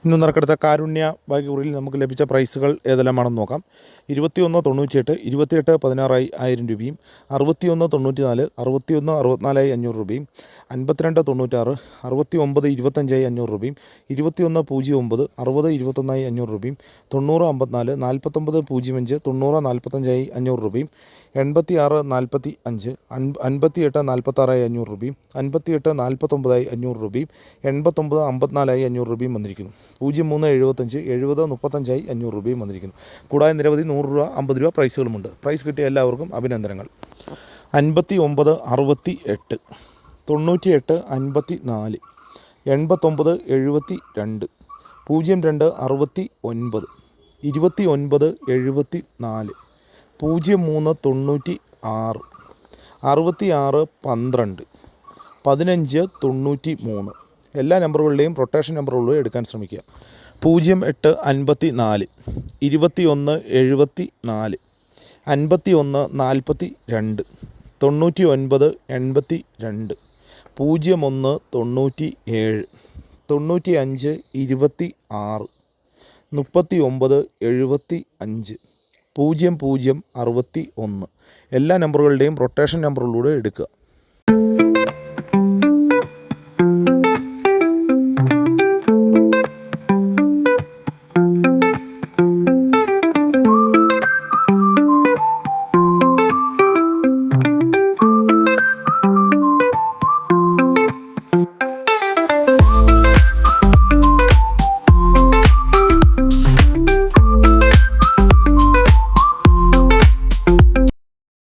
ഇന്ന് നറുക്കെടുത്ത കാരുണ്യ ഭാഗ്യക്കുറിയിൽ നമുക്ക് ലഭിച്ച പ്രൈസുകൾ ഏതെല്ലാമാണെന്ന് നോക്കാം. 2198 28,16,000 രൂപയും, 6194 61,64,500 രൂപയും, 5296 69,25,500 രൂപയും, 2109 60 21,500 രൂപയും, 9054 4905 90 45,500 രൂപയും, 8645 58 46,500 രൂപയും, 58 49,500 രൂപയും, 89 54,500 രൂപയും വന്നിരിക്കുന്നു. 0375 70 35,500 രൂപയും വന്നിരിക്കുന്നു. കൂടാതെ നിരവധി 100 രൂപ 50 രൂപ പ്രൈസുകളുമുണ്ട്. പ്രൈസ് കിട്ടിയ എല്ലാവർക്കും അഭിനന്ദനങ്ങൾ. 59 68 98 54 89 72 02 69 29 74 03 96 66 12 15 93 എല്ലാ നമ്പറുകളുടെയും റൊട്ടേഷൻ നമ്പറുകളും എടുക്കാൻ ശ്രമിക്കുക. 08 54 21 74 51 42 99 82 01 97 95 26 39 75 00 61 എല്ലാ നമ്പറുകളുടെയും റൊട്ടേഷൻ നമ്പറുകളിലൂടെ എടുക്കുക.